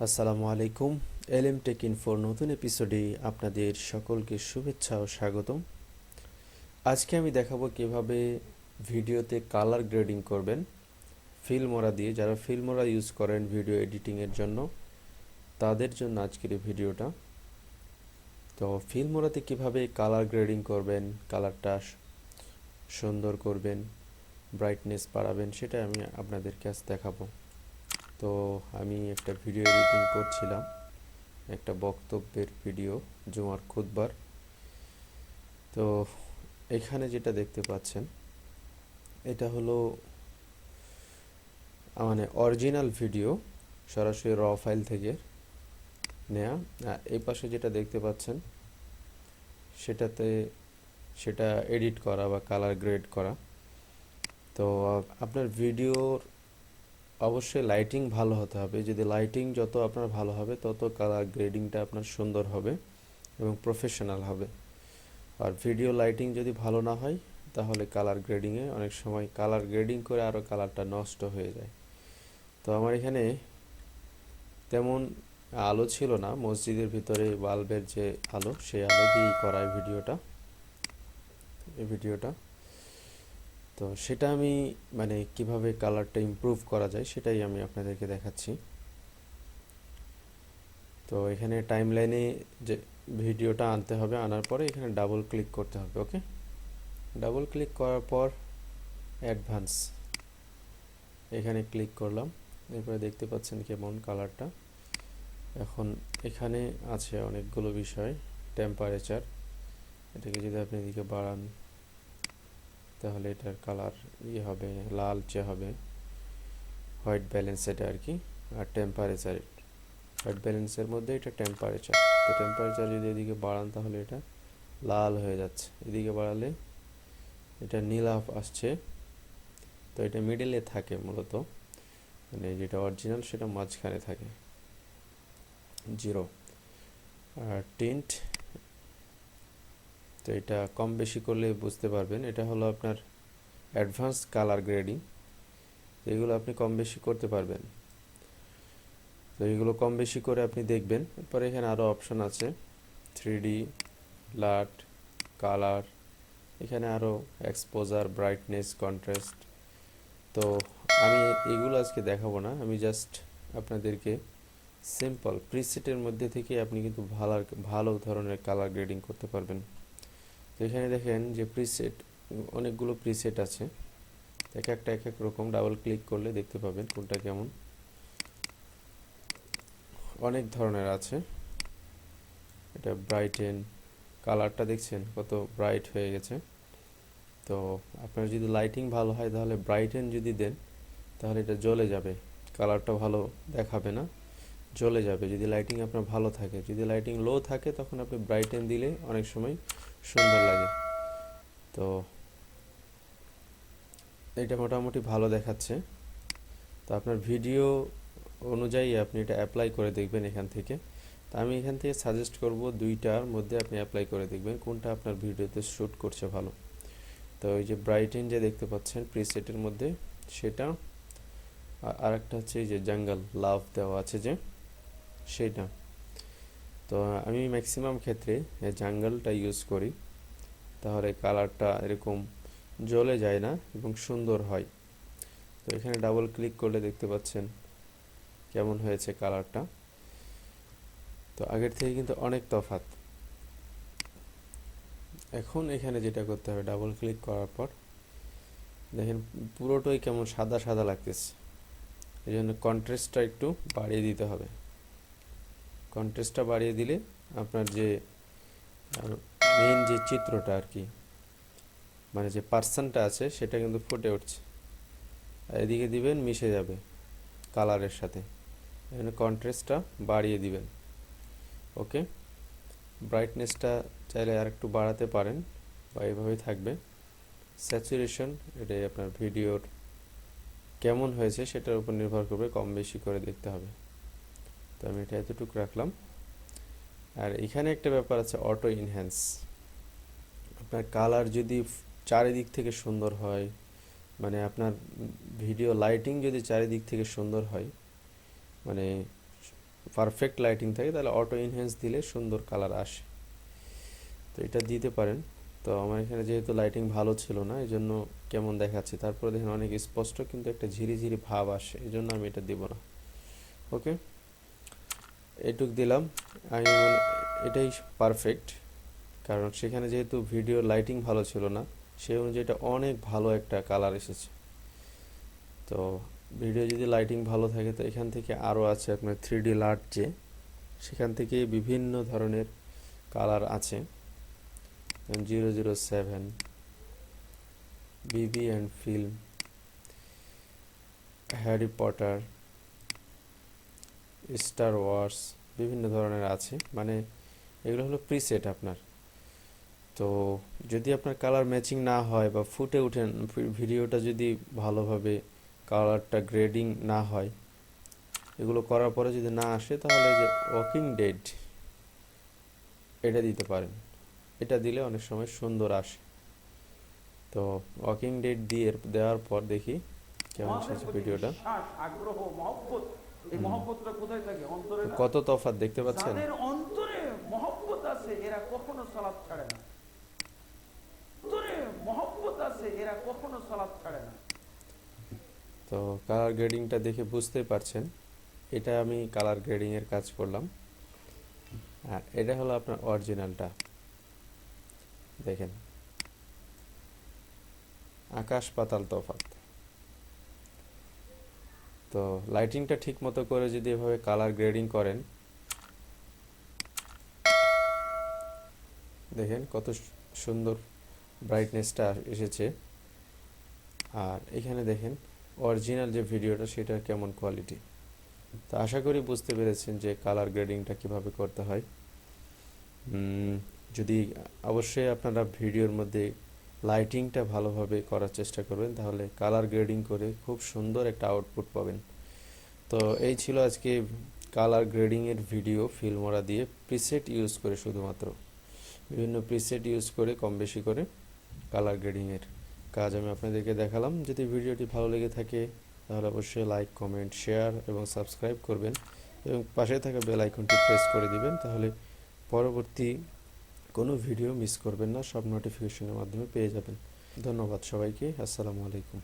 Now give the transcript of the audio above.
আসসালামু আলাইকুম। এলএম টেক ইনফোর নতুন এপিসোডে আপনাদের সকলকে শুভেচ্ছা ও স্বাগতম। আজকে আমি দেখাবো কিভাবে ভিডিওতে কালার গ্রেডিং করবেন ফিল্মোরা দিয়ে। যারা ফিল্মোরা ইউজ করেন ভিডিও এডিটিংয়ের জন্য, তাদের জন্য আজকের এই ভিডিওটা। তো ফিল্মোরাতে কিভাবে কালার গ্রেডিং করবেন, কালারটা সুন্দর করবেন, ব্রাইটনেস বাড়াবেন, সেটা আমি আপনাদেরকে আজ দেখাবো। তো আমি একটা ভিডিও এডিটিং করছিলাম, একটা বক্তব্যের ভিডিও, জুমার খুতবার। তো এখানে যেটা দেখতে পাচ্ছেন, এটা হলো মানে অরিজিনাল ভিডিও, সরাসরি র ফাইল থেকে নেয়া। এই পাশে যেটা দেখতে পাচ্ছেন সেটা এডিট করা বা কালার গ্রেড করা। তো আপনার ভিডিওর অবশ্যই লাইটিং ভালো হতে হবে। যদি লাইটিং যত আপনার ভালো হবে, তত কালার গ্রেডিংটা আপনার সুন্দর হবে এবং প্রফেশনাল হবে। আর ভিডিও লাইটিং যদি ভালো না হয়, তাহলে কালার গ্রেডিংয়ে অনেক সময় কালার গ্রেডিং করে আরও কালারটা নষ্ট হয়ে যায়। তো আমার এখানে তেমন আলো ছিল না, মসজিদের ভিতরে বাল্বের যে আলো, সেই আলো দিয়েই করা এই ভিডিওটা। তো সেটা আমি মানে কিভাবে কালারটা ইমপ্রুভ করা যায় সেটাই আমি আপনাদেরকে দেখাচ্ছি। তো এখানে টাইমলাইনে যে ভিডিওটা আনতে হবে, আনার পরে এখানে ডাবল ক্লিক করতে হবে। ওকে, ডাবল ক্লিক করার পর অ্যাডভান্স এখানে ক্লিক করলাম। এরপরে দেখতে পাচ্ছেন কেমন কালারটা। এখন এখানে আছে অনেকগুলো বিষয়। টেম্পারেচার, এটাকে যদি আপনি এদিকে বাড়ান, তাহলে এটার কালার হবে, লালচে হবে। হোয়াইট ব্যালেন্স এটা আর কি। আর টেম্পারেচার, হোয়াইট ব্যালেন্সের মধ্যে এটা টেম্পারেচার। তো টেম্পারেচার যদি এদিকে বাড়ান, তাহলে এটা লাল হয়ে যাচ্ছে। এদিকে বাড়ালে এটা নীলাভ আসছে। তো এটা মিডলে থাকে মূলত, মানে যেটা অরিজিনাল সেটা মাঝখানে থাকে, জিরো। আর টিন্ট, তো এটা কম বেশি করলে বুঝতে পারবেন। এটা হলো আপনার অ্যাডভান্স কালার গ্রেডিং, এগুলো আপনি কম বেশি করতে পারবেন। তো এগুলো কম বেশি করে আপনি দেখবেন। এরপরে এখানে আরও অপশন আছে, 3D, লাট, কালার, এখানে আরও এক্সপোজার, ব্রাইটনেস, কন্ট্রাস্ট। তো আমি এগুলো আজকে দেখাবো না, আমি জাস্ট আপনাদেরকে সিম্পল প্রিসেটের মধ্যে থেকে আপনি কিন্তু ভালো ধরনের কালার গ্রেডিং করতে পারবেন। তো এখানে দেখেন যে প্রিসেট, অনেকগুলো প্রিসেট আছে, এক এক রকম। ডাবল ক্লিক করলে দেখতে পাবেন কোনটা কেমন। অনেক ধরনের আছে। এটা ব্রাইটেন, কালারটা দেখছেন কত ব্রাইট হয়ে গেছে। তো আপনার যদি লাইটিং ভালো হয়, তাহলে ব্রাইটেন যদি দেন, তাহলে এটা জ্বলে যাবে, কালারটা ভালো দেখাবে না, জ্বলে যাবে। যদি লাইটিং আপনার ভালো থাকে, যদি লাইটিং লো থাকে, তখন আপনি ব্রাইটেন দিলে অনেক সময় সুন্দর লাগে। তো এটা মোটামুটি ভালো দেখাচ্ছে। তো আপনার ভিডিও অনুযায়ী আপনি এটা অ্যাপ্লাই করে দেখবেন এখান থেকে। তো আমি এখান থেকে সাজেস্ট করব দুইটার মধ্যে আপনি অ্যাপ্লাই করে দেখবেন কোনটা আপনার ভিডিওতে শ্যুট করছে ভালো। তো ওই যে ব্রাইটেন যে দেখতে পাচ্ছেন প্রিসেটের মধ্যে, সেটা। আর একটা হচ্ছে এই যে জঙ্গল লাভ দেওয়া আছে যে, সেটা। তো আমি ম্যাক্সিমাম ক্ষেত্রে জঙ্গলটা ইউজ করি, তাহলে কালারটা এরকম জ্বলে যায় না এবং সুন্দর হয়। তো এখানে ডাবল ক্লিক করলে দেখতে পাচ্ছেন কেমন হয়েছে কালারটা। তো আগের থেকে কিন্তু অনেক তফাৎ। এখন এখানে যেটা করতে হবে, ডাবল ক্লিক করার পর দেখেন পুরোটাই কেমন সাদা সাদা লাগতেছে। এই জন্য কন্ট্রাস্টটা একটু বাড়িয়ে দিতে হবে। কন্ট্রাস্টটা বাড়িয়ে দিলে আপনার যে মেন যে চিত্রটা আর কি, মানে যে পার্সনটা আছে, সেটা কিন্তু ফুটে উঠছে। আর এদিকে দিবেন, মিশে যাবে কালারের সাথে। এখানে কন্ট্রাস্টটা বাড়িয়ে দিবেন। ওকে, ব্রাইটনেসটা চাইলে আর একটু বাড়াতে পারেন বা এইভাবেই থাকবে। স্যাচুরেশন, এটাই আপনার ভিডিওর কেমন হয়েছে সেটার উপর নির্ভর করবে, কম বেশি করে দেখতে হবে। তো আমি এটা এতটুকু রাখলাম। আর এখানে একটা ব্যাপার আছে, অটো ইনহ্যান্স। আপনার কালার যদি চারিদিক থেকে সুন্দর হয়, মানে আপনার ভিডিও লাইটিং যদি চারিদিক থেকে সুন্দর হয়, মানে পারফেক্ট লাইটিং থাকে তাহলে অটো এনহ্যান্স দিলে সুন্দর কালার আসে। তো এটা দিতে পারেন। তো আমার এখানে যেহেতু লাইটিং ভালো ছিল না এই জন্য কেমন দেখাচ্ছে, তারপরে দেখেন অনেক স্পষ্ট কিন্তু একটা ঝিরিঝিরি ভাব আসে, এই জন্য আমি এটা দিব না। ওকে, এইটুক দিলাম। আমি এটাই পারফেক্ট, কারণ সেখানে যেহেতু ভিডিও লাইটিং ভালো ছিল না সেই অনুযায়ী এটা অনেক ভালো একটা কালার এসেছে। তো ভিডিও যদি লাইটিং ভালো থাকে তো এখান থেকে আরও আছে আপনার 3D লার্ট, যে সেখান থেকে বিভিন্ন ধরনের কালার আছে। 007, বিবি and film, Harry Potter, Star Wars, বিভিন্ন ধরনের আছে। মানে এগুলো হলো প্রিসেট আপনার। তো যদি আপনার কালার ম্যাচিং না হয় বা ফুটে ওঠেন ভিডিওটা, যদি ভালোভাবে কালারটা গ্রেডিং না হয়, এগুলো করার পরে যদি না আসে, তাহলে যে ওয়াকিং ডেড এটা দিতে পারেন। এটা দিলে অনেক সময় সুন্দর আসে। তো ওয়াকিং ডেড দিয়ে দেওয়ার পর দেখি কেমন এসেছে ভিডিওটা। আগ্রহ মহব্বত, এই মহব্বতটা কোথায় থাকে? অন্তরে না? কত তফাৎ দেখতে পাচ্ছেন? যাদের অন্তরে মহব্বত আছে এরা কখনো সালাত ছাড়ে না। অন্তরে মহব্বত আছে এরা কখনো সালাত ছাড়ে না। তো কালার গ্রেডিংটা দেখে বুঝতেই পারছেন, এটা আমি কালার গ্রেডিং এর কাজ করলাম। আর এটা হলো আপনার অরিজিনালটা, দেখেন আকাশ পাতাল তফাৎ। তো লাইটিংটা ঠিক মতো করে যদি এভাবে কালার গ্রেডিং করেন, দেখেন কত সুন্দর ব্রাইটনেসটা এসেছে। আর এখানে দেখেন অরিজিনাল যে ভিডিওটা সেটার কেমন কোয়ালিটি। তো আশা করি বুঝতে পেরেছেন যে কালার গ্রেডিংটা কিভাবে করতে হয়। যদি অবশ্যই আপনারা ভিডিওর মধ্যে লাইটিংটা ভালোভাবে করার চেষ্টা করবেন, তাহলে কালার গ্রেডিং করে খুব সুন্দর একটা আউটপুট পাবেন। তো এই ছিল আজকে কালার গ্রেডিংয়ের ভিডিও, ফিল্মোরা দিয়ে প্রিসেট ইউজ করে, শুধুমাত্র বিভিন্ন প্রিসেট ইউজ করে কম বেশি করে কালার গ্রেডিংয়ের কাজ আমি আপনাদেরকে দেখালাম। যদি ভিডিওটি ভালো লেগে থাকে তাহলে অবশ্যই লাইক, কমেন্ট, শেয়ার এবং সাবস্ক্রাইব করবেন এবং পাশে থাকা বেল আইকনটি প্রেস করে দিবেন, তাহলে পরবর্তী কোনো ভিডিও মিস করবেন না, সব নোটিফিকেশনের মাধ্যমে পেয়ে যাবেন। ধন্যবাদ সবাইকে। আসসালামু আলাইকুম।